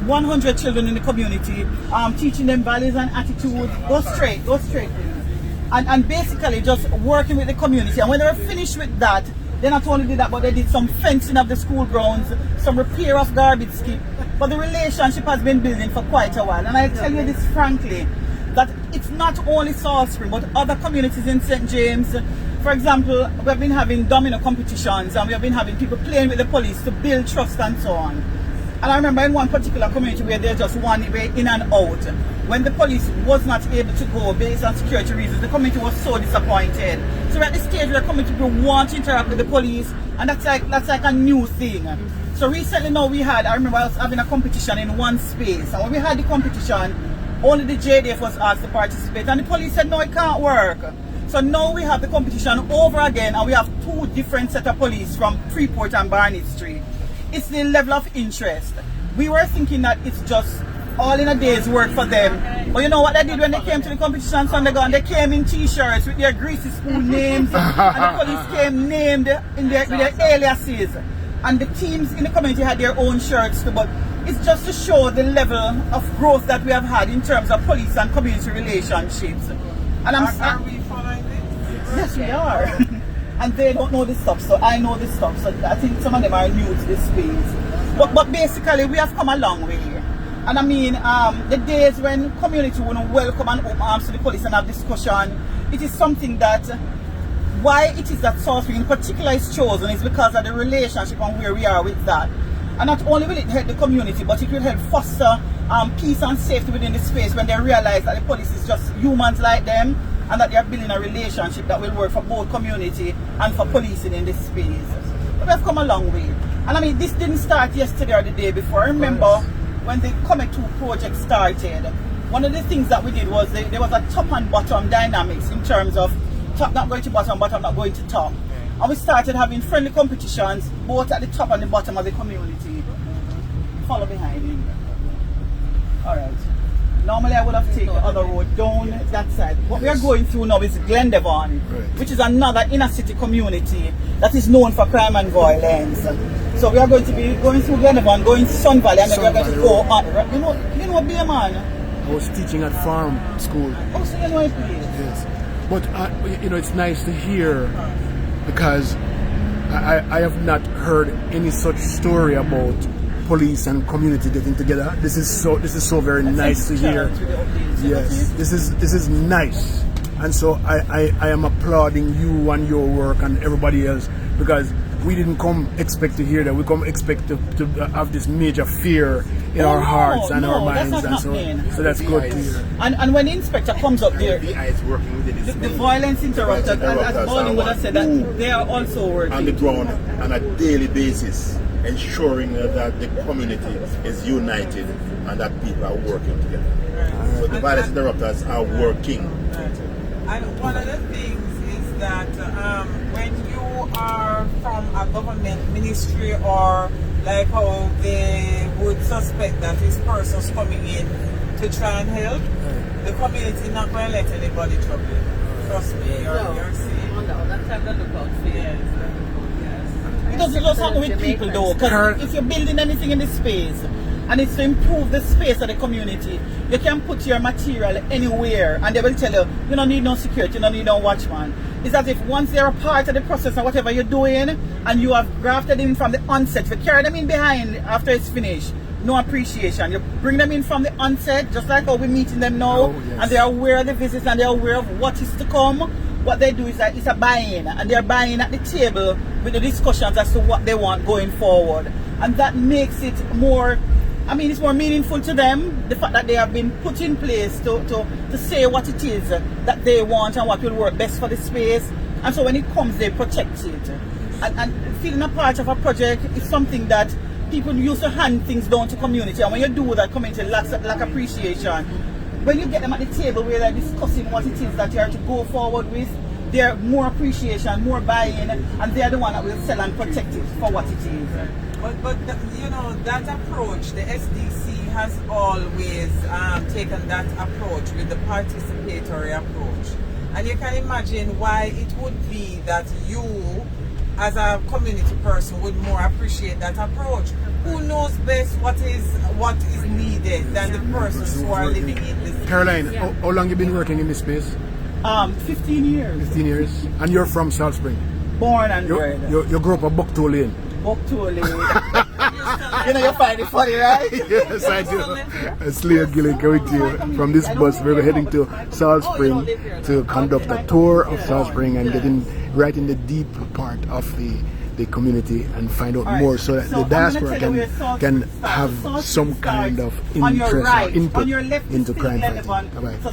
100 children in the community, teaching them values and attitudes. Go straight. And basically just working with the community. And when they were finished with that, they not only did that, but they did some fencing of the school grounds, some repair of garbage skip. But the relationship has been building for quite a while. And I tell you this frankly, that it's not only Salt Spring, but other communities in St. James. For example, we've been having domino competitions and we have been having people playing with the police to build trust and so on. And I remember in one particular community where there's just one way in and out. When the police was not able to go based on security reasons, the community was so disappointed. So we're at the stage where the community people want to interact with the police, and that's like a new thing. So recently now I remember I was having a competition in one space, and when we had the competition, only the JDF was asked to participate, and the police said no, it can't work. So now we have the competition over again, and we have two different set of police from Freeport and Barnett Street. It's the level of interest. We were thinking that it's just all in a day's work for them. But you know what they did when they came to the competition Sunday gone? They came in t-shirts with their greasy spoon names, and the police came named with their aliases. And the teams in the community had their own shirts too, but it's just to show the level of growth that we have had in terms of police and community relationships. And are we following this? Yes, we are. And they don't know this stuff, so I know this stuff. So I think some of them are new to this space. But basically, we have come a long way. And I mean, the days when community will welcome and open arms to the police and have discussion, it is something that, why it is that Salt Spring in particular is chosen is because of the relationship and where we are with that. And not only will it help the community, but it will help foster peace and safety within the space when they realize that the police is just humans like them, and that they are building a relationship that will work for both community and for policing in this space. But we've come a long way. And I mean, this didn't start yesterday or the day before. I remember when the Comet 2 project started, one of the things that we did was there was a top and bottom dynamics in terms of top not going to bottom, bottom not going to top. And we started having friendly competitions both at the top and the bottom of the community. Follow behind me. Alright. Normally I would have taken the other road down that side. What we are going through now is Glendevon, which is another inner city community that is known for crime and violence. So we are going to be going through Glendevon, going to Sun Valley, and then we are going to go on. You know, be a man. I was teaching at farm school. Oh, so you know it, please. Yes. But you know, it's nice to hear because I have not heard any such story about police and community getting together. This is so very nice to hear. Yes, this is nice, and so I am applauding you and your work and everybody else, because we didn't come expect to hear that. We come expect to have this major fear in our hearts and our minds, and so that's good to hear. And when the inspector comes up there, the violence interrupters, as Bowling would have said, that they are also working on the ground on a daily basis, ensuring that the community is united and that people are working together. So the violence interrupters are working. And one of the things is that when you are from a government ministry, or like how they would suspect that this person's coming in to try and help, the community is not going to let anybody trouble you. Trust me, you're safe. On the other side, the lookout for Yes. It doesn't just happen with people though, because if you're building anything in this space and it's to improve the space of the community, you can put your material anywhere and they will tell you, you don't need no security, you don't need no watchman. It's as if once they're a part of the process of whatever you're doing and you have grafted in from the onset, if you carry them in behind after it's finished, no appreciation. You bring them in from the onset, just like how we're meeting them now, and they're aware of the visits and they're aware of what is to come. What they do is that it's a buy-in, and they're buying at the table with the discussions as to what they want going forward. And that makes it more, I mean, it's more meaningful to them, the fact that they have been put in place to say what it is that they want and what will work best for the space. And so when it comes, they protect it. And feeling a part of a project is something that people used to hand things down to community, and when you do that, community lacks appreciation. When you get them at the table where they're discussing what it is that you are to go forward with, they're more appreciation, more buy-in, and they're the one that will sell and protect it for what it is. But you know, that approach, the SDC has always taken that approach with the participatory approach. And you can imagine why it would be that you, as a community person, would more appreciate that approach. who knows best what is needed than the persons who are living in this. Caroline, how long you been working in this space? 15 years. 15 years. And you're from South Spring? Born and bred. You grew up at Bucktoe Lane? Bucktoe Lane. You know, you find it funny, right? Yes, I do. It's Leo Gilling coming to you from this bus. We're heading to South Spring to conduct a tour of South Spring and getting right in the deep part of the community and find out more so that the diaspora can have some kind of interest or input into crime fighting. Bye-bye.